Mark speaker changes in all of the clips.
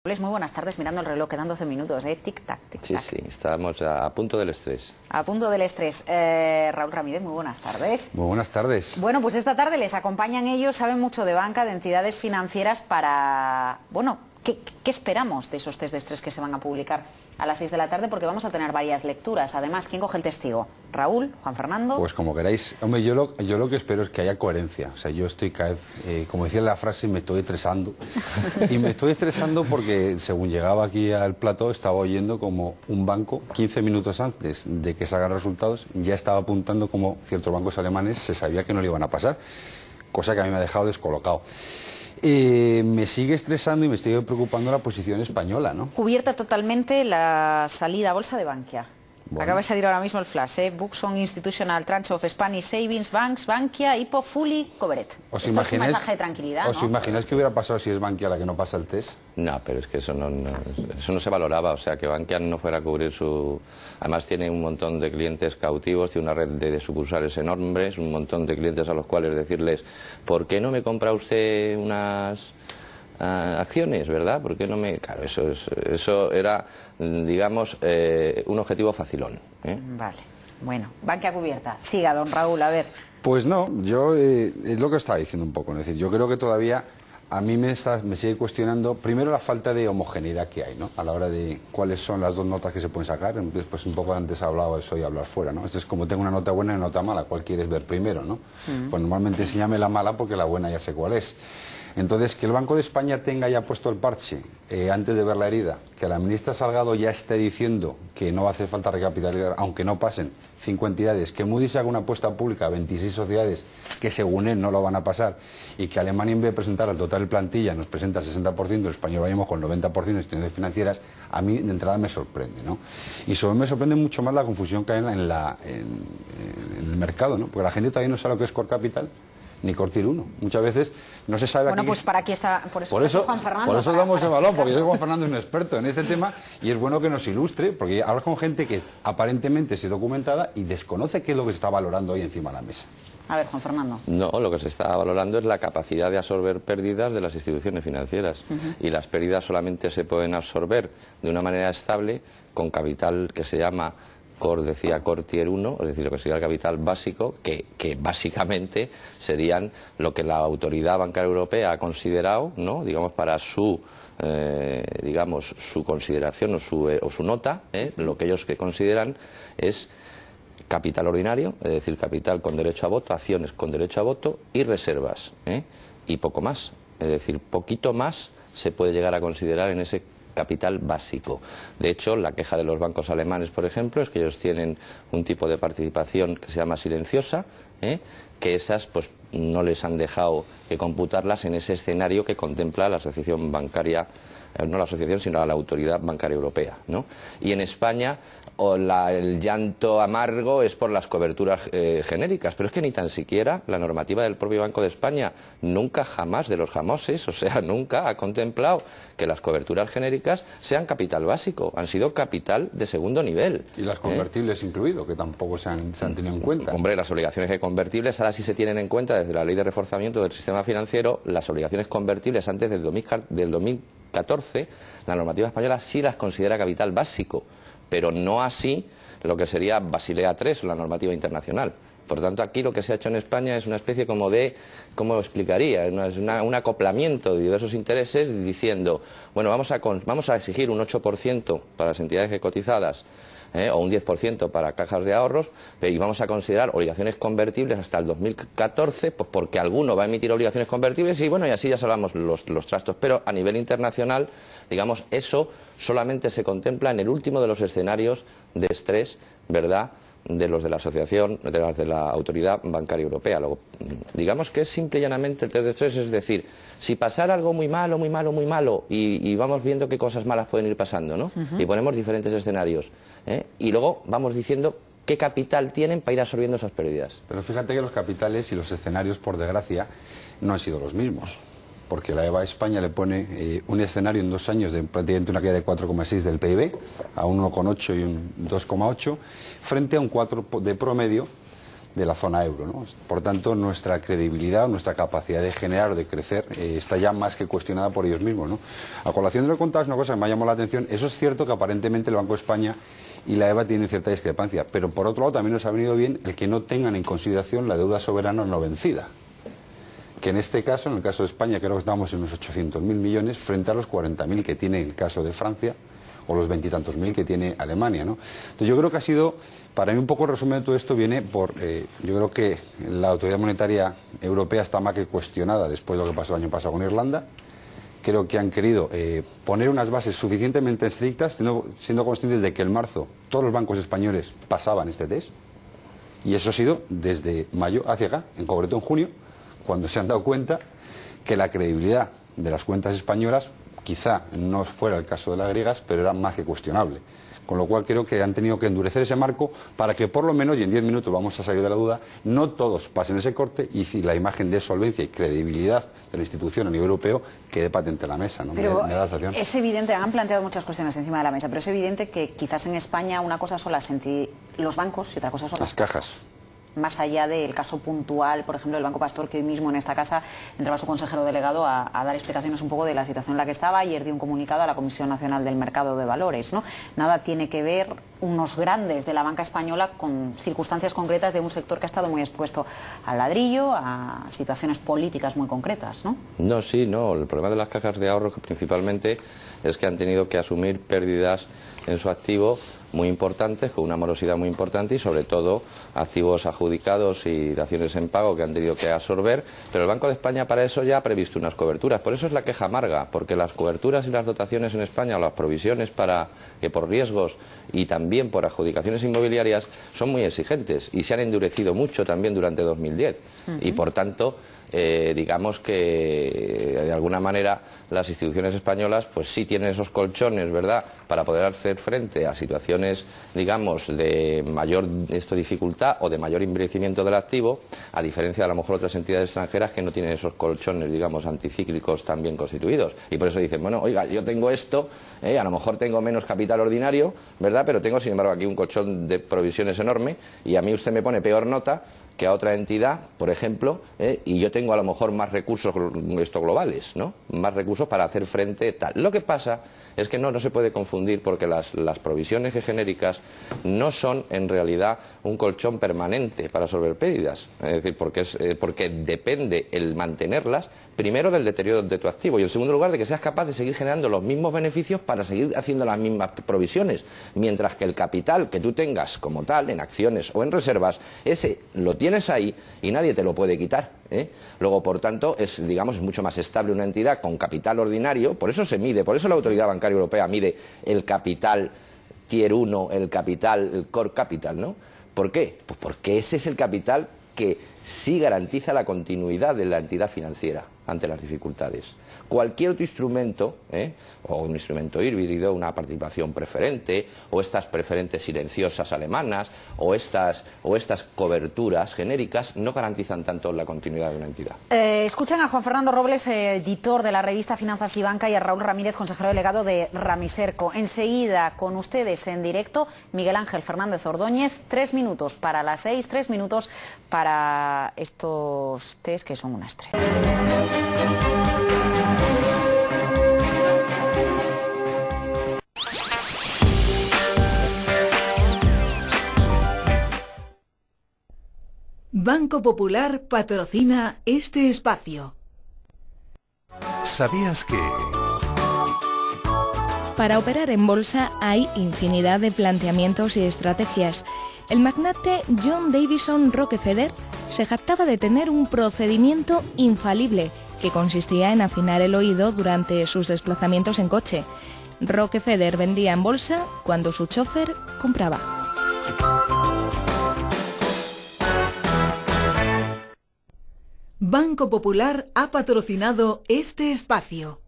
Speaker 1: Muy buenas tardes, mirando el reloj, quedan 12 minutos, tic-tac, tic-tac.
Speaker 2: Sí, estamos a punto del estrés.
Speaker 1: A punto del estrés. Raúl Ramírez, muy buenas tardes.
Speaker 3: Muy buenas tardes.
Speaker 1: Bueno, pues esta tarde les acompañan ellos, saben mucho de banca, de entidades financieras para... Bueno, ¿qué esperamos de esos test de estrés que se van a publicar a las 6 de la tarde? Porque vamos a tener varias lecturas. Además, ¿quién coge el testigo? ¿Raúl? ¿Juan Fernando?
Speaker 3: Pues como queráis. Hombre, yo lo que espero es que haya coherencia. O sea, yo estoy cada vez, como decía la frase, me estoy estresando. Y me estoy estresando porque, según llegaba aquí al plató, estaba oyendo como un banco, 15 minutos antes de que salgan resultados, ya estaba apuntando como ciertos bancos alemanes se sabía que no le iban a pasar. Cosa que a mí me ha dejado descolocado. Me sigue estresando y me sigue preocupando la posición española, ¿no?
Speaker 1: Cubierta totalmente la salida a bolsa de Bankia.
Speaker 3: Bueno.
Speaker 1: Acaba de salir ahora mismo el flash, Books on Institutional Tranche of Spanish Savings Banks, Bankia, Hypo, fully covered. Esto es un mensaje de tranquilidad,
Speaker 3: ¿Os imagináis qué hubiera pasado si es Bankia la que no pasa el test?
Speaker 2: No, pero es que eso no se valoraba, o sea, que Bankia no fuera a cubrir su... Además tiene un montón de clientes cautivos, tiene una red de sucursales enormes, un montón de clientes a los cuales decirles, ¿por qué no me compra usted unas acciones, verdad? ¿Por qué no me...? Claro, eso era, digamos, un objetivo facilón.
Speaker 1: Vale, bueno, Bankia cubierta. Siga, don Raúl, a ver.
Speaker 3: Pues no, yo es lo que estaba diciendo un poco, es decir, yo creo que todavía a mí me sigue cuestionando, primero la falta de homogeneidad que hay, ¿no? A la hora de cuáles son las dos notas que se pueden sacar, después un poco antes hablaba de eso y hablar fuera, ¿no? Esto es como tengo una nota buena y una nota mala, ¿cuál quieres ver primero, no? Pues normalmente enséñame la mala porque la buena ya sé cuál es. Entonces, que el Banco de España tenga ya puesto el parche antes de ver la herida, que la ministra Salgado ya esté diciendo que no va a hacer falta recapitalizar, aunque no pasen 5 entidades, que Moody's haga una apuesta pública a 26 sociedades que según él no lo van a pasar, y que Alemania en vez de presentar al total de plantilla nos presenta el 60%, el español vayamos con el 90% de instituciones financieras, a mí de entrada me sorprende, ¿no? Y sobre me sorprende mucho más la confusión que hay en el mercado, ¿no? Porque la gente todavía no sabe lo que es core capital ni core tier 1. Muchas veces no se sabe...
Speaker 1: Bueno, pues para aquí está... Por eso Juan Fernando.
Speaker 3: Por eso damos el balón, porque yo soy Juan Fernando, es un experto en este tema y es bueno que nos ilustre, porque hablas con gente que aparentemente es documentada y desconoce qué es lo que se está valorando hoy encima de la mesa.
Speaker 1: A ver, Juan Fernando.
Speaker 2: No, lo que se está valorando es la capacidad de absorber pérdidas de las instituciones financieras. Y las pérdidas solamente se pueden absorber de una manera estable con capital que se llama... Core Tier 1, es decir, lo que sería el capital básico, que básicamente serían lo que la Autoridad Bancaria Europea ha considerado, ¿no? Digamos, para su consideración o su nota, lo que ellos que consideran es capital ordinario, es decir, capital con derecho a voto, acciones con derecho a voto y reservas, y poco más, es decir, poquito más se puede llegar a considerar en ese capital básico. De hecho, la queja de los bancos alemanes, por ejemplo, es que ellos tienen un tipo de participación que se llama silenciosa, que esas pues no les han dejado que computarlas en ese escenario que contempla la asociación bancaria, no la asociación, sino la Autoridad Bancaria Europea, ¿no? Y en España el llanto amargo es por las coberturas genéricas, pero es que ni tan siquiera la normativa del propio Banco de España nunca jamás de los jamoses, o sea, nunca ha contemplado que las coberturas genéricas sean capital básico, han sido capital de segundo nivel.
Speaker 3: Y las convertibles incluido, que tampoco se han tenido en cuenta.
Speaker 2: Hombre, las obligaciones de convertibles ahora sí se tienen en cuenta desde la Ley de Reforzamiento del Sistema Financiero. Las obligaciones convertibles antes del 2014, la normativa española sí las considera capital básico, pero no así lo que sería Basilea III, la normativa internacional. Por tanto, aquí lo que se ha hecho en España es una especie como de, ¿cómo lo explicaría? Un acoplamiento de diversos intereses diciendo, bueno, vamos a exigir un 8% para las entidades cotizadas, o un 10% para cajas de ahorros, y vamos a considerar obligaciones convertibles hasta el 2014, pues porque alguno va a emitir obligaciones convertibles y bueno, y así ya salvamos los trastos. Pero a nivel internacional, digamos, eso solamente se contempla en el último de los escenarios de estrés, ¿verdad?, de los de la asociación, de las de la Autoridad Bancaria Europea. Luego, digamos que es simple y llanamente el test de estrés, es decir, si pasara algo muy malo, muy malo, muy malo, y vamos viendo qué cosas malas pueden ir pasando, ¿no? Y ponemos diferentes escenarios, y luego vamos diciendo qué capital tienen para ir absorbiendo esas pérdidas.
Speaker 3: Pero fíjate que los capitales y los escenarios, por desgracia, no han sido los mismos. Porque la EBA España le pone un escenario en 2 años de prácticamente una caída de 4,6 del PIB, a un 1,8 y un 2,8, frente a un 4 de promedio de la zona euro, ¿no? Por tanto, nuestra credibilidad, nuestra capacidad de generar o de crecer está ya más que cuestionada por ellos mismos, ¿no? A colación de lo que contabas, una cosa que me ha llamado la atención, eso es cierto que aparentemente el Banco de España y la EVA tienen cierta discrepancia, pero por otro lado también nos ha venido bien el que no tengan en consideración la deuda soberana no vencida, que en este caso, en el caso de España, creo que estamos en unos 800.000 millones frente a los 40.000 que tiene el caso de Francia, o los 20 y tantos mil que tiene Alemania, ¿no? Entonces yo creo que ha sido, para mí un poco el resumen de todo esto viene por, yo creo que la autoridad monetaria europea está más que cuestionada después de lo que pasó el año pasado con Irlanda. Creo que han querido poner unas bases suficientemente estrictas, siendo conscientes de que en marzo todos los bancos españoles pasaban este test, y eso ha sido desde mayo hacia acá, en concreto en junio, cuando se han dado cuenta que la credibilidad de las cuentas españolas quizá no fuera el caso de las griegas, pero era más que cuestionable. Con lo cual creo que han tenido que endurecer ese marco para que por lo menos, y en 10 minutos vamos a salir de la duda, no todos pasen ese corte y si la imagen de solvencia y credibilidad de la institución a nivel europeo quede patente en la mesa, ¿no?
Speaker 1: Pero
Speaker 3: me da la sensación.
Speaker 1: Es evidente, han planteado muchas cuestiones encima de la mesa, pero es evidente que quizás en España una cosa son los bancos y otra cosa son
Speaker 3: las cajas.
Speaker 1: Más allá del caso puntual, por ejemplo, del Banco Pastor, que hoy mismo en esta casa entraba su consejero delegado a dar explicaciones un poco de la situación en la que estaba. Ayer dio un comunicado a la Comisión Nacional del Mercado de Valores, ¿no? Nada tiene que ver unos grandes de la banca española con circunstancias concretas de un sector que ha estado muy expuesto al ladrillo, a situaciones políticas muy concretas, ¿no?
Speaker 2: No, sí, no. El problema de las cajas de ahorro principalmente es que han tenido que asumir pérdidas en su activo muy importantes, con una morosidad muy importante y sobre todo activos adjudicados y daciones en pago que han tenido que absorber, pero el Banco de España para eso ya ha previsto unas coberturas. Por eso es la queja amarga, porque las coberturas y las dotaciones en España, o las provisiones para que por riesgos y también por adjudicaciones inmobiliarias son muy exigentes y se han endurecido mucho también durante 2010 y por tanto digamos que de alguna manera las instituciones españolas pues sí tienen esos colchones, ¿verdad?, para poder hacer frente a situaciones, digamos, de mayor dificultad o de mayor envejecimiento del activo, a diferencia de a lo mejor otras entidades extranjeras que no tienen esos colchones, digamos, anticíclicos tan bien constituidos. Y por eso dicen, bueno, oiga, yo tengo esto, a lo mejor tengo menos capital ordinario, ¿verdad?, pero tengo, sin embargo, aquí un colchón de provisiones enorme y a mí usted me pone peor nota que a otra entidad, por ejemplo, y yo tengo a lo mejor más recursos globales, ¿no? Más recursos para hacer frente tal. Lo que pasa es que no se puede confundir porque las provisiones genéricas no son en realidad un colchón permanente para absorber pérdidas, es decir, porque depende el mantenerlas primero del deterioro de tu activo y en segundo lugar de que seas capaz de seguir generando los mismos beneficios para seguir haciendo las mismas provisiones, mientras que el capital que tú tengas como tal en acciones o en reservas, ese lo tienes ahí y nadie te lo puede quitar, ¿eh? Luego, por tanto, es mucho más estable una entidad con capital ordinario, por eso se mide, por eso la Autoridad Bancaria Europea mide el capital Tier 1, el Core Capital, ¿no? ¿Por qué? Pues porque ese es el capital que sí garantiza la continuidad de la entidad financiera ante las dificultades. Cualquier otro instrumento, o un instrumento híbrido, una participación preferente, o estas preferentes silenciosas alemanas, o estas coberturas genéricas, no garantizan tanto la continuidad de una entidad.
Speaker 1: Escuchen a Juan Fernando Robles, editor de la revista Finanzas y Banca, y a Raúl Ramírez, consejero delegado de Ramiserco. Enseguida, con ustedes en directo, Miguel Ángel Fernández Ordóñez, 3 minutos para las 6, 3 minutos para estos test que son una estrella.
Speaker 4: Banco Popular patrocina este espacio.
Speaker 5: ¿Sabías que...?
Speaker 6: Para operar en bolsa hay infinidad de planteamientos y estrategias. El magnate John Davison Rockefeller se jactaba de tener un procedimiento infalible que consistía en afinar el oído durante sus desplazamientos en coche. Rockefeller vendía en bolsa cuando su chofer compraba.
Speaker 4: Banco Popular ha patrocinado este espacio.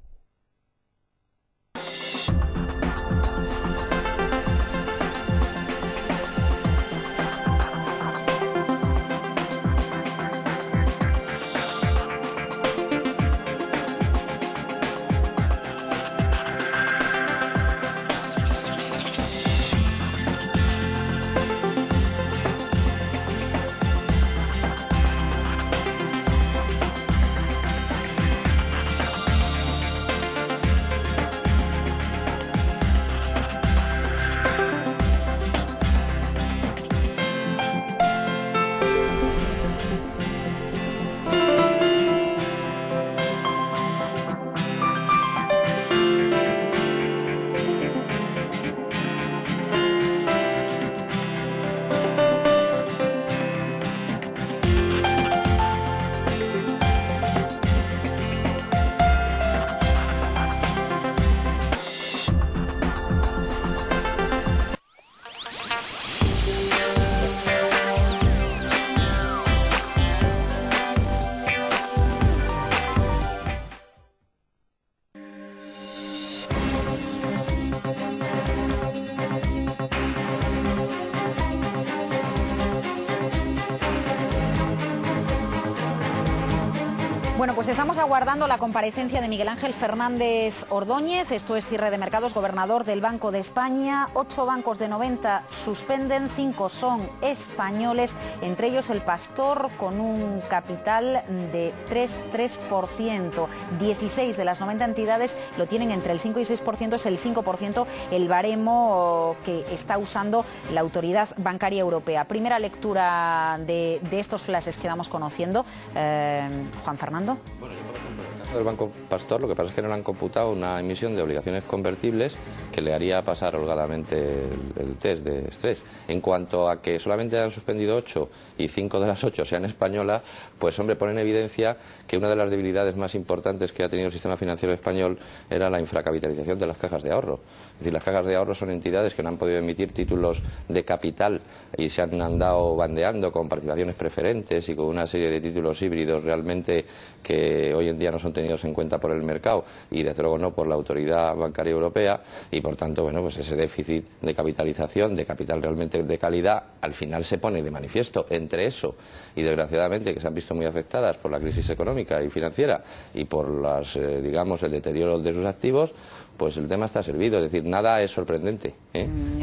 Speaker 1: Pues estamos aguardando la comparecencia de Miguel Ángel Fernández Ordóñez. Esto es Cierre de Mercados, gobernador del Banco de España. 8 bancos de 90 suspenden, 5 son españoles, entre ellos el Pastor con un capital de 3%. 16 de las 90 entidades lo tienen entre el 5 y 6%, es el 5% el baremo que está usando la Autoridad Bancaria Europea. Primera lectura de estos flashes que vamos conociendo. Juan Fernando.
Speaker 2: Bueno, yo, por ejemplo, en el caso del Banco Pastor, lo que pasa es que no le han computado una emisión de obligaciones convertibles que le haría pasar holgadamente el test de estrés. En cuanto a que solamente han suspendido 8 y 5 de las 8 sean españolas, pues hombre, pone en evidencia que una de las debilidades más importantes que ha tenido el sistema financiero español era la infracapitalización de las cajas de ahorro. Es decir, las cajas de ahorro son entidades que no han podido emitir títulos de capital y se han andado bandeando con participaciones preferentes y con una serie de títulos híbridos realmente que hoy en día no son tenidos en cuenta por el mercado y desde luego no por la Autoridad Bancaria Europea, y por tanto, bueno, pues ese déficit de capitalización, de capital realmente de calidad, al final se pone de manifiesto. Entre eso y desgraciadamente que se han visto muy afectadas por la crisis económica y financiera y por las, digamos, el deterioro de sus activos, pues el tema está servido. Es decir, nada es sorprendente,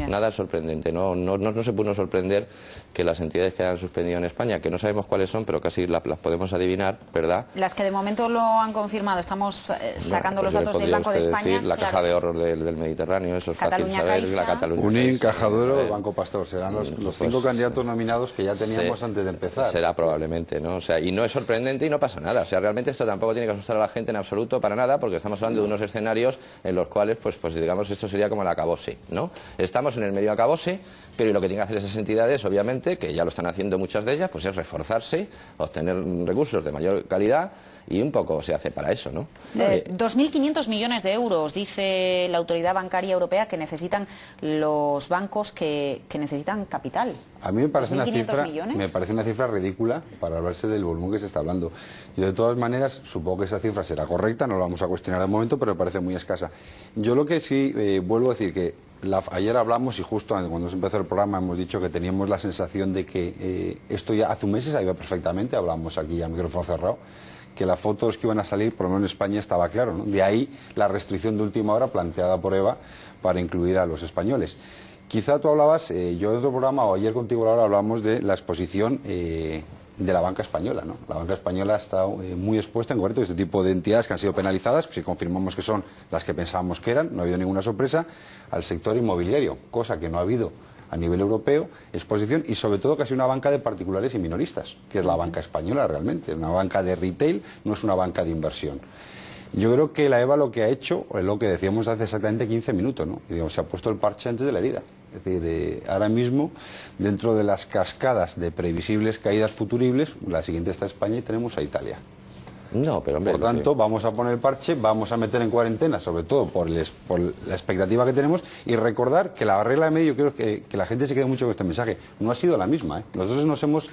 Speaker 2: nada es sorprendente. No se pudo sorprender que las entidades que han suspendido en España, que no sabemos cuáles son, pero casi las podemos adivinar, ¿verdad?
Speaker 1: Las que de momento lo han confirmado, estamos sacando
Speaker 2: pues
Speaker 1: los datos del Banco de España.
Speaker 2: Decir, la Caja de Ahorros del Mediterráneo, eso es
Speaker 1: Cataluña
Speaker 2: fácil saber,
Speaker 1: Caixa,
Speaker 2: la Cataluña
Speaker 3: Unín,
Speaker 2: Caixa,
Speaker 3: Caja de Oro, Banco Pastor, serán los 5
Speaker 2: pues,
Speaker 3: candidatos nominados que ya teníamos antes de empezar.
Speaker 2: Será probablemente, ¿no? O sea, y no es sorprendente y no pasa nada. O sea, realmente esto tampoco tiene que asustar a la gente en absoluto para nada, porque estamos hablando de unos escenarios en los cuales, pues digamos, esto sería como el acabose, ¿no? Estamos en el medio acabose, pero lo que tienen que hacer esas entidades, obviamente, que ya lo están haciendo muchas de ellas, pues es reforzarse, obtener recursos de mayor calidad, y un poco se hace para eso, ¿no?
Speaker 1: 2.500 millones de euros, dice la Autoridad Bancaria Europea, que necesitan los bancos que necesitan capital.
Speaker 3: A mí me parece
Speaker 1: millones.
Speaker 3: una cifra ridícula para hablarse del volumen que se está hablando. Yo de todas maneras supongo que esa cifra será correcta, no la vamos a cuestionar de momento, pero me parece muy escasa. Yo lo que sí vuelvo a decir que ayer hablamos y justo cuando se empezó el programa hemos dicho que teníamos la sensación de que esto ya hace un mes se iba perfectamente, hablamos aquí a micrófono cerrado, que las fotos que iban a salir, por lo menos en España, estaba claro, ¿no? De ahí la restricción de última hora planteada por Eva para incluir a los españoles. Quizá tú hablabas, yo en otro programa o ayer contigo Laura hablábamos de la exposición de la banca española, ¿no? La banca española ha estado muy expuesta en concreto a este tipo de entidades que han sido penalizadas, si confirmamos que son las que pensábamos que eran, no ha habido ninguna sorpresa, al sector inmobiliario, cosa que no ha habido a nivel europeo, exposición y sobre todo casi una banca de particulares y minoristas, que es la banca española realmente, una banca de retail, no es una banca de inversión. Yo creo que la EVA lo que ha hecho, es lo que decíamos hace exactamente 15 minutos, ¿no? Y, digamos, se ha puesto el parche antes de la herida. Es decir, ahora mismo, dentro de las cascadas de previsibles caídas futuribles, la siguiente está España y tenemos a Italia.
Speaker 2: No, pero hombre,
Speaker 3: por tanto, vamos a poner el parche, vamos a meter en cuarentena, sobre todo por la expectativa que tenemos, y recordar que la regla de medio, yo creo que la gente se quede mucho con este mensaje, no ha sido la misma, ¿eh? Nosotros nos hemos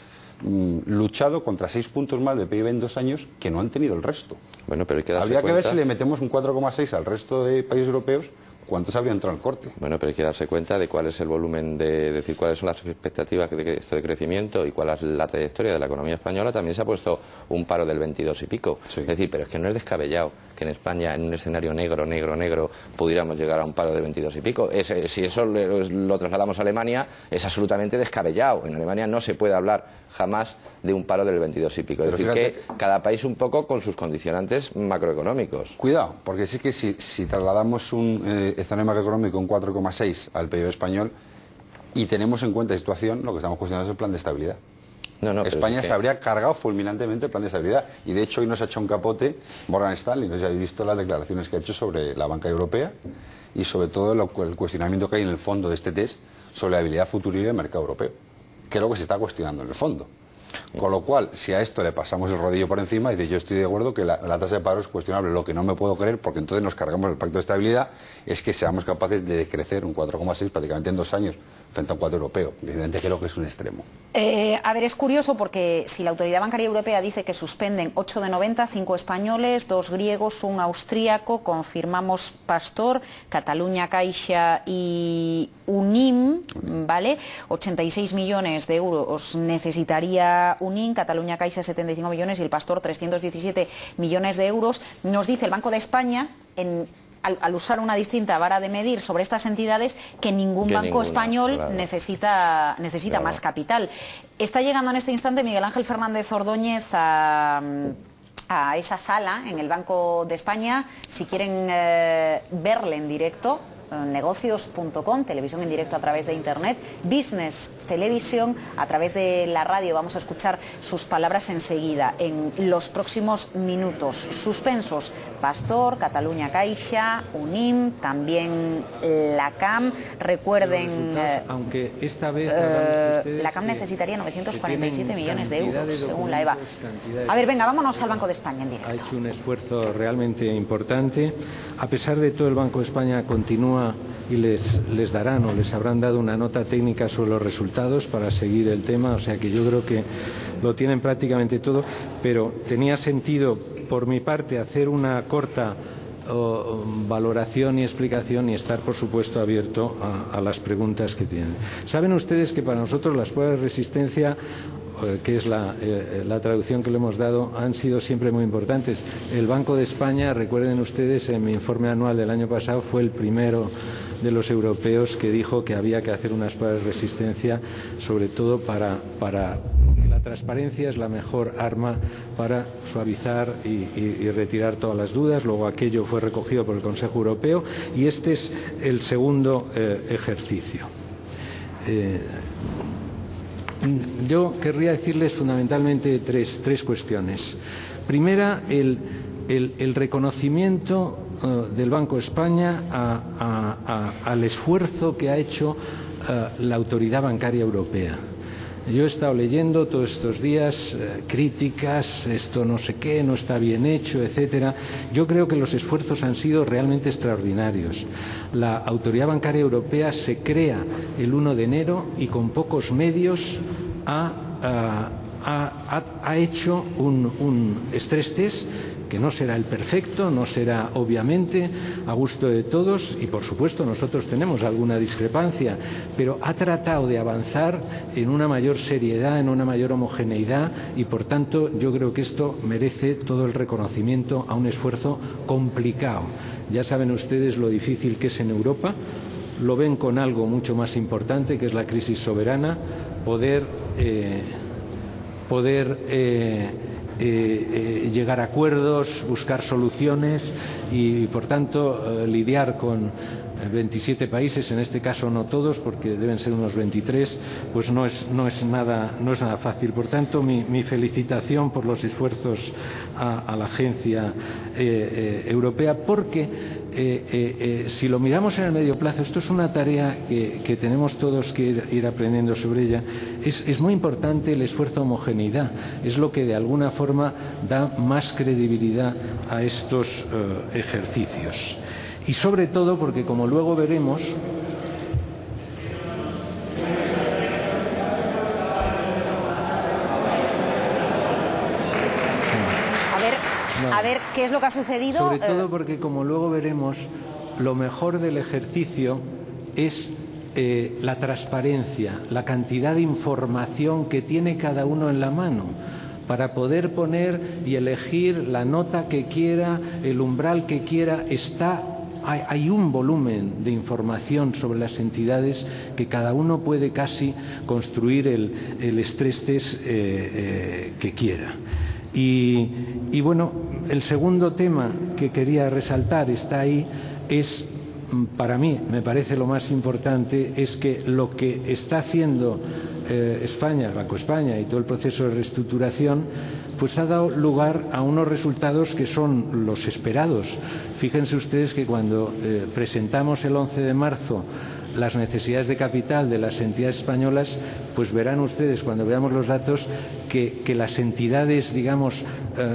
Speaker 3: luchado contra 6 puntos más de PIB en 2 años que no han tenido el resto.
Speaker 2: Bueno, pero hay que darse
Speaker 3: Habría que ver
Speaker 2: cuenta...
Speaker 3: si le metemos un 4,6 al resto de países europeos, ¿cuántos habría entrado al corte?
Speaker 2: Bueno, pero hay que darse cuenta de cuál es el volumen, de decir, cuáles son las expectativas de esto de crecimiento y cuál es la trayectoria de la economía española. También se ha puesto un paro del 22 y pico.
Speaker 3: Sí.
Speaker 2: Es decir, pero es que no es descabellado que en España, en un escenario negro, pudiéramos llegar a un paro de 22 y pico. Si eso lo trasladamos a Alemania, es absolutamente descabellado. En Alemania no se puede hablar jamás de un paro del 22 y pico. Es decir, que cada país un poco con sus condicionantes macroeconómicos.
Speaker 3: Cuidado, porque sí que si trasladamos un escenario macroeconómico un 4,6 al PIB español y tenemos en cuenta la situación, lo que estamos cuestionando es el plan de estabilidad.
Speaker 2: No,
Speaker 3: España se habría cargado fulminantemente el plan de estabilidad y de hecho hoy nos ha hecho un capote Morgan Stanley, no sé si habéis visto las declaraciones que ha hecho sobre la banca europea y sobre todo el cuestionamiento que hay en el fondo de este test sobre la habilidad futurible del mercado europeo, que es lo que se está cuestionando en el fondo. Con lo cual, si a esto le pasamos el rodillo por encima, y yo estoy de acuerdo que la tasa de paro es cuestionable. Lo que no me puedo creer, porque entonces nos cargamos el pacto de estabilidad, es que seamos capaces de crecer un 4,6 prácticamente en 2 años, frente a un 4 europeo. Evidentemente creo que es un extremo.
Speaker 1: A ver, es curioso porque si la Autoridad Bancaria Europea dice que suspenden 8 de 90, 5 españoles, 2 griegos, 1 austríaco, confirmamos Pastor, Catalunya Caixa y Unim, ¿vale? 86 millones de euros necesitaría Unim, Catalunya Caixa 75 millones y el Pastor 317 millones de euros. Nos dice el Banco de España, al usar una distinta vara de medir sobre estas entidades, que ningún banco español
Speaker 2: claro,
Speaker 1: necesita claro, más capital. Está llegando en este instante Miguel Ángel Fernández Ordóñez a esa sala en el Banco de España. Si quieren verle en directo, negocios.com, televisión en directo a través de internet, Business Televisión a través de la radio. Vamos a escuchar sus palabras enseguida, en los próximos minutos. Suspensos Pastor, Catalunya Caixa, Unim, también la CAM. Recuerden,
Speaker 5: aunque esta vez
Speaker 1: la CAM necesitaría 947 millones de euros, según la EVA. A ver, venga, vámonos al Banco de España en directo.
Speaker 5: Ha hecho un esfuerzo realmente importante. A pesar de todo, el Banco de España continúa y les darán o les habrán dado una nota técnica sobre los resultados para seguir el tema, o sea que yo creo que lo tienen prácticamente todo, pero tenía sentido por mi parte hacer una corta valoración y explicación y estar, por supuesto, abierto a las preguntas que tienen. Saben ustedes que para nosotros las pruebas de resistencia, que es la traducción que le hemos dado, han sido siempre muy importantes. El Banco de España, recuerden ustedes, en mi informe anual del año pasado, fue el primero de los europeos que dijo que había que hacer unas pruebas de resistencia, sobre todo para la transparencia es la mejor arma para suavizar y retirar todas las dudas. Luego aquello fue recogido por el Consejo Europeo y este es el segundo ejercicio. Yo querría decirles fundamentalmente tres cuestiones. Primera, el reconocimiento del Banco de España al esfuerzo que ha hecho la Autoridad Bancaria Europea. Yo he estado leyendo todos estos días críticas, esto no sé qué, no está bien hecho, etcétera. Yo creo que los esfuerzos han sido realmente extraordinarios. La Autoridad Bancaria Europea se crea el 1 de enero y con pocos medios ha hecho un stress test que no será el perfecto, no será obviamente a gusto de todos y por supuesto nosotros tenemos alguna discrepancia, pero ha tratado de avanzar en una mayor seriedad, en una mayor homogeneidad y por tanto yo creo que esto merece todo el reconocimiento a un esfuerzo complicado. Ya saben ustedes lo difícil que es en Europa, lo ven con algo mucho más importante que es la crisis soberana, poder llegar a acuerdos, buscar soluciones y por tanto lidiar con 27 países, en este caso no todos porque deben ser unos 23, pues no es nada fácil. Por tanto, mi felicitación por los esfuerzos a la agencia europea, porque si lo miramos en el medio plazo, esto es una tarea que tenemos todos que ir aprendiendo sobre ella, es muy importante el esfuerzo de homogeneidad, es lo que de alguna forma da más credibilidad a estos ejercicios. Y sobre todo porque, como luego veremos,
Speaker 1: a ver qué es lo que ha sucedido.
Speaker 5: Sobre todo porque, como luego veremos, lo mejor del ejercicio es la transparencia, la cantidad de información que tiene cada uno en la mano para poder poner y elegir la nota que quiera, el umbral que quiera. Hay un volumen de información sobre las entidades que cada uno puede casi construir el stress test que quiera. Y bueno, el segundo tema que quería resaltar está ahí, es, para mí, me parece lo más importante, es que lo que está haciendo España, el Banco de España y todo el proceso de reestructuración, pues ha dado lugar a unos resultados que son los esperados. Fíjense ustedes que cuando presentamos el 11 de marzo las necesidades de capital de las entidades españolas, pues verán ustedes cuando veamos los datos que las entidades, digamos,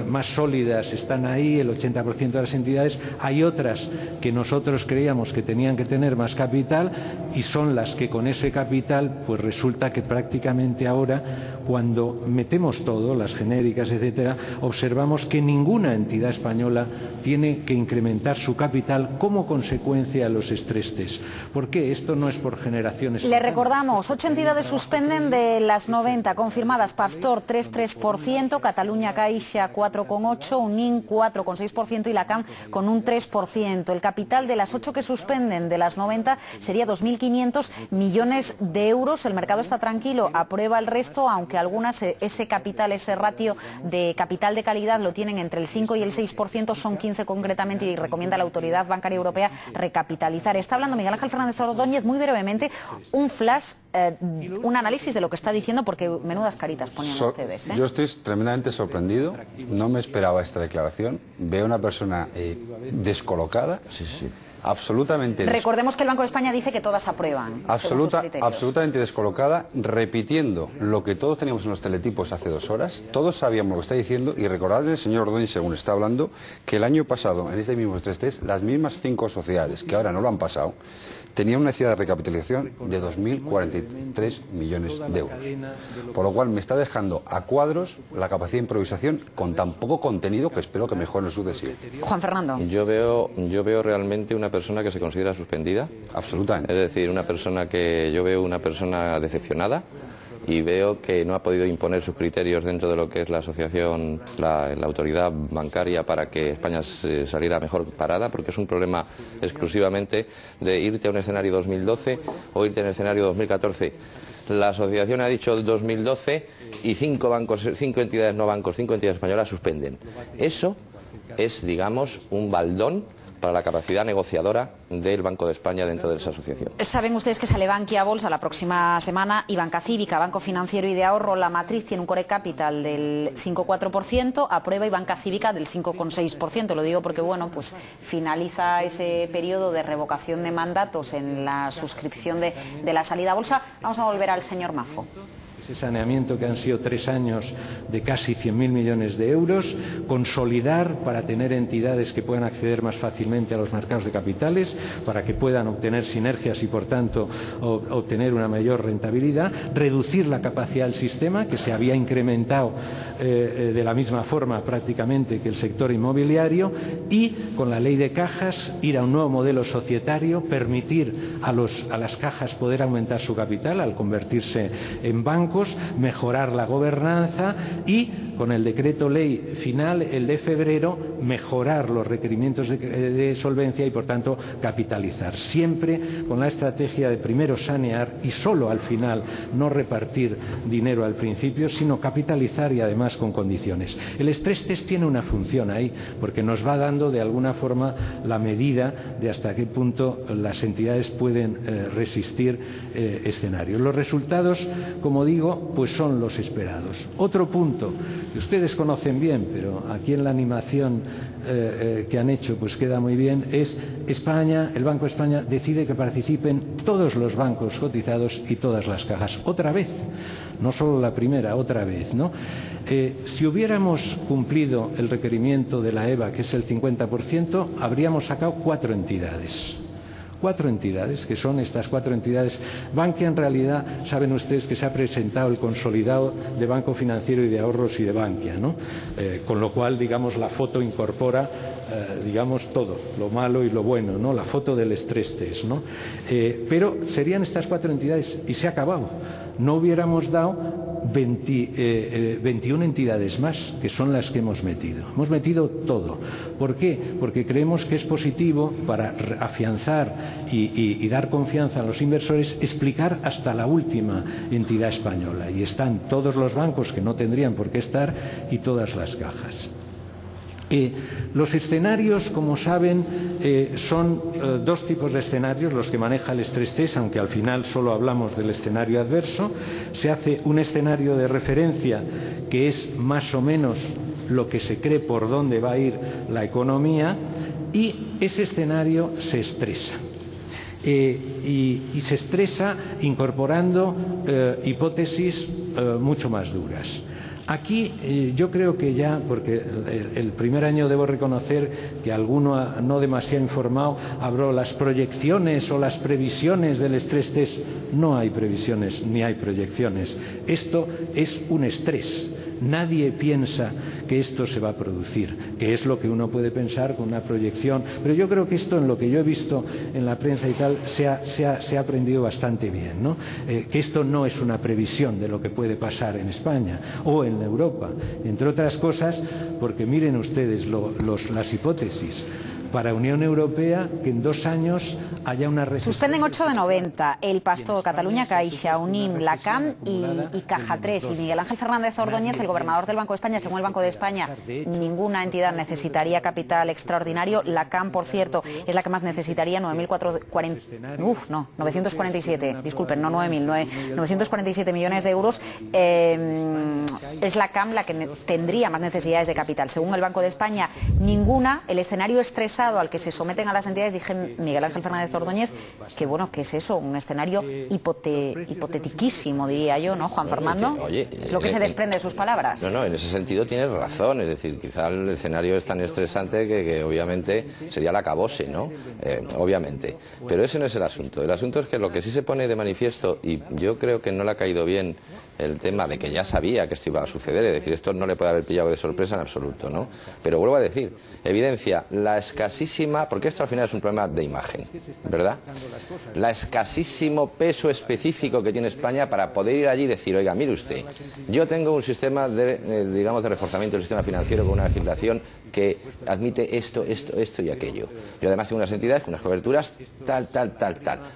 Speaker 5: más sólidas están ahí, el 80% de las entidades. Hay otras que nosotros creíamos que tenían que tener más capital y son las que con ese capital, pues resulta que prácticamente ahora, cuando metemos todo, las genéricas, etcétera, observamos que ninguna entidad española tiene que incrementar su capital como consecuencia de los estrés test. ¿Por qué? Esto no es por generaciones.
Speaker 1: Le recordamos, 8 entidades suspenden de las 90 confirmadas: Pastor 3,3%, Cataluña Caixa 4,8%, Unin 4,6% y la CAM con un 3%. El capital de las 8 que suspenden de las 90 sería 2.500 millones de euros. El mercado está tranquilo, aprueba el resto, aunque algunas ese capital, ese ratio de capital de calidad lo tienen entre el 5 y el 6%, son 15 concretamente, y recomienda la Autoridad Bancaria Europea recapitalizar. Está hablando Miguel Ángel Fernández Ordóñez, muy brevemente, un flash, un análisis de lo que está diciendo, porque menudas caritas ponían ustedes.
Speaker 3: Yo estoy tremendamente sorprendido, no me esperaba esta declaración, veo una persona descolocada.
Speaker 2: Sí.
Speaker 3: Absolutamente.
Speaker 1: Recordemos que el Banco de España dice que todas aprueban.
Speaker 3: Absolutamente descolocada, repitiendo lo que todos teníamos en los teletipos hace 2 horas. Todos sabíamos lo que está diciendo, y recordad el señor Ordóñez, según está hablando, que el año pasado, en este mismo estrés test, las mismas 5 sociedades, que ahora no lo han pasado, tenían una necesidad de recapitalización de 2.043 millones de euros. Por lo cual me está dejando a cuadros la capacidad de improvisación con tan poco contenido, que espero que mejore en el sucesivo.
Speaker 1: Juan Fernando.
Speaker 2: Yo veo realmente una persona que se considera suspendida.
Speaker 3: Absolutamente.
Speaker 2: Es decir, yo veo una persona decepcionada, y veo que no ha podido imponer sus criterios dentro de lo que es la asociación, la autoridad bancaria, para que España saliera mejor parada, porque es un problema exclusivamente de irte a un escenario 2012 o irte a un escenario 2014. La asociación ha dicho 2012 y 5 entidades no bancos, 5 entidades españolas suspenden. Eso es, digamos, un baldón para la capacidad negociadora del Banco de España dentro de esa asociación.
Speaker 1: Saben ustedes que sale Bankia a bolsa la próxima semana, y Banca Cívica, Banco Financiero y de Ahorro, la matriz, tiene un core capital del 5,4%, aprueba, y Banca Cívica del 5,6%. Lo digo porque, bueno, pues finaliza ese periodo de revocación de mandatos en la suscripción de la salida a bolsa. Vamos a volver al señor Mafo.
Speaker 5: Ese saneamiento, que han sido 3 años de casi 100.000 millones de euros, consolidar para tener entidades que puedan acceder más fácilmente a los mercados de capitales, para que puedan obtener sinergias y, por tanto, obtener una mayor rentabilidad, reducir la capacidad del sistema, que se había incrementado de la misma forma prácticamente que el sector inmobiliario, y con la ley de cajas ir a un nuevo modelo societario, permitir a las cajas poder aumentar su capital al convertirse en bancos, mejorar la gobernanza y, con el decreto ley final, el de febrero, mejorar los requerimientos de solvencia y, por tanto, capitalizar. Siempre con la estrategia de primero sanear y solo al final, no repartir dinero al principio, sino capitalizar, y además con condiciones. El estrés test tiene una función ahí, porque nos va dando de alguna forma la medida de hasta qué punto las entidades pueden resistir escenarios. Los resultados, como digo, pues son los esperados. Otro punto que ustedes conocen bien, pero aquí en la animación que han hecho pues queda muy bien, es España, el Banco de España decide que participen todos los bancos cotizados y todas las cajas. Otra vez, no solo la primera, otra vez, ¿no? Si hubiéramos cumplido el requerimiento de la EBA, que es el 50%, habríamos sacado 4 entidades. 4 entidades, que son estas 4 entidades. Bankia, en realidad, saben ustedes que se ha presentado el consolidado de Banco Financiero y de Ahorros y de Bankia, ¿no? Con lo cual, digamos, la foto incorpora, digamos, todo, lo malo y lo bueno, ¿no? La foto del estrés test, ¿no? Pero serían estas 4 entidades y se ha acabado. No hubiéramos dado 21 entidades más, que son las que hemos metido. Hemos metido todo. ¿Por qué? Porque creemos que es positivo para afianzar y dar confianza a los inversores, explicar hasta la última entidad española. Y están todos los bancos, que no tendrían por qué estar, y todas las cajas. Los escenarios, como saben, son 2 tipos de escenarios los que maneja el estrés test, aunque al final solo hablamos del escenario adverso. Se hace un escenario de referencia, que es más o menos lo que se cree por dónde va a ir la economía, y ese escenario se estresa. y se estresa incorporando hipótesis mucho más duras. Aquí yo creo que ya, porque el primer año debo reconocer que alguno no demasiado informado habló las proyecciones o las previsiones del estrés test. No hay previsiones ni hay proyecciones. Esto es un estrés. Nadie piensa que esto se va a producir, que es lo que uno puede pensar con una proyección. Pero yo creo que esto, en lo que yo he visto en la prensa y tal, se ha aprendido bastante bien, ¿no? Que esto no es una previsión de lo que puede pasar en España o en Europa, entre otras cosas, porque miren ustedes las hipótesis. Para Unión Europea, que en 2 años haya una recesión.
Speaker 1: Suspenden 8 de 90, El Pastor, Cataluña Caixa, UNIM, la CAM y Caja 3. Y Miguel Ángel Fernández Ordóñez, el gobernador del Banco de España, según el Banco de España, ninguna entidad necesitaría capital extraordinario. La CAM, por cierto, es la que más necesitaría, 947, disculpen, no 9.000, 947 millones de euros. Es la CAM la que tendría más necesidades de capital. Según el Banco de España, ninguna. El escenario estresado al que se someten a las entidades, dije Miguel Ángel Fernández Ordóñez, que bueno, que es eso, un escenario hipotetiquísimo, diría yo, ¿no, Juan Fernando?
Speaker 2: Oye,
Speaker 1: es lo que se desprende de sus palabras.
Speaker 2: No, en ese sentido tienes razón, es decir, quizá el escenario es tan estresante que obviamente sería el acabose, ¿no? Obviamente. Pero ese no es el asunto. El asunto es que lo que sí se pone de manifiesto, y yo creo que no le ha caído bien el tema de que ya sabía que esto iba a suceder, es decir, esto no le puede haber pillado de sorpresa en absoluto, ¿no? Pero vuelvo a decir, evidencia la escasísima, porque esto al final es un problema de imagen, ¿verdad? La escasísimo peso específico que tiene España para poder ir allí y decir, oiga, mire usted, yo tengo un sistema de, digamos, de reforzamiento del sistema financiero con una legislación que admite esto y aquello. Yo además tengo unas entidades con unas coberturas tal.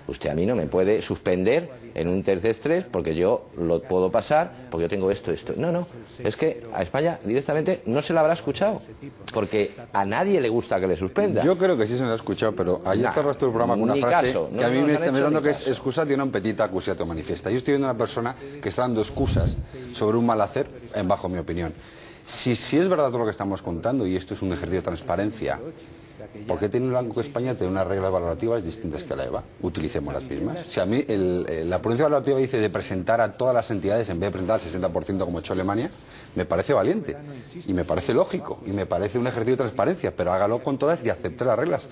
Speaker 2: Usted a mí no me puede suspender en un tercer estrés porque yo lo puedo pasar, porque yo tengo esto. No, es que a España directamente no se la habrá escuchado, porque a nadie le gusta que le suspenda.
Speaker 3: Yo creo que sí se lo ha escuchado, pero ayer cerraste el programa con una frase que a mí me está dando que es excusatio non petita accusatio manifiesta. Yo estoy viendo a una persona que está dando excusas sobre un mal hacer, bajo mi opinión. Si es verdad todo lo que estamos contando y esto es un ejercicio de transparencia, ¿por qué tiene el Banco de España tiene unas reglas valorativas distintas que la EVA? Utilicemos las mismas. Si a mí la prudencia valorativa dice de presentar a todas las entidades en vez de presentar al 60% como ha hecho Alemania, me parece valiente y me parece lógico y me parece un ejercicio de transparencia, pero hágalo con todas y acepte las reglas.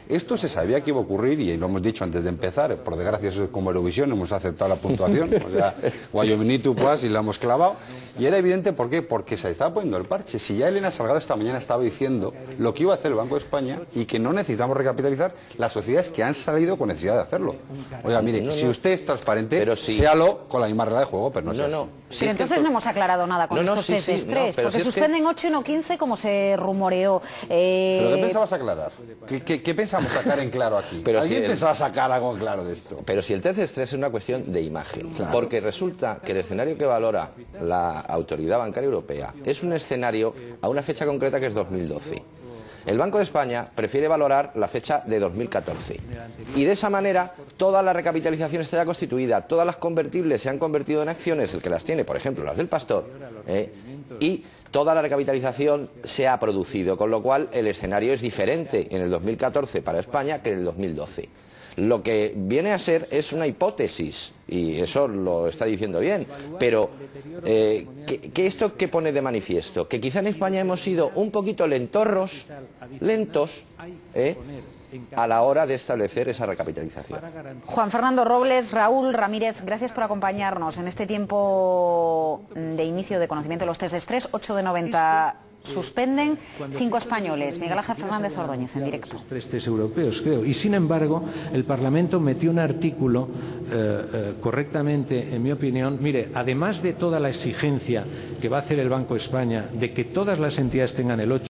Speaker 3: Esto se sabía que iba a ocurrir y lo hemos dicho antes de empezar. Por desgracia, eso es como Eurovisión, hemos aceptado la puntuación. O sea, Guayominito pues y la hemos clavado. Y era evidente, ¿por qué? Porque se estaba poniendo el parche. Si ya Elena Salgado esta mañana estaba diciendo lo que iba a hacer el Banco de España y que no necesitamos recapitalizar las sociedades que han salido con necesidad de hacerlo. Oiga, mire, si usted es transparente, pero séalo con la misma regla de juego, pero no sea así.
Speaker 1: Pero entonces no hemos aclarado nada con estos test de estrés, porque suspenden 8 y no 15 como se rumoreó.
Speaker 3: ¿Pero qué pensabas aclarar? ¿Qué pensamos sacar en claro aquí? ¿Alguien pensaba sacar algo en claro de esto?
Speaker 2: Pero si el test de estrés es una cuestión de imagen, porque resulta que el escenario que valora la Autoridad Bancaria Europea es un escenario a una fecha concreta que es 2012. El Banco de España prefiere valorar la fecha de 2014 y de esa manera toda la recapitalización está ya constituida, todas las convertibles se han convertido en acciones, el que las tiene, por ejemplo, las del Pastor, y toda la recapitalización se ha producido, con lo cual el escenario es diferente en el 2014 para España que en el 2012. Lo que viene a ser es una hipótesis, y eso lo está diciendo bien, pero ¿qué esto que pone de manifiesto? Que quizá en España hemos sido un poquito lentos, a la hora de establecer esa recapitalización.
Speaker 1: Juan Fernando Robles, Raúl Ramírez, gracias por acompañarnos en este tiempo de inicio de conocimiento de los test de estrés. 8 de 90 suspenden, 5 españoles. Miguel Ángel Fernández Ordóñez, en directo.
Speaker 5: 3 test europeos, creo. Y sin embargo, el Parlamento metió un artículo correctamente, en mi opinión. Mire, además de toda la exigencia que va a hacer el Banco de España de que todas las entidades tengan el 8,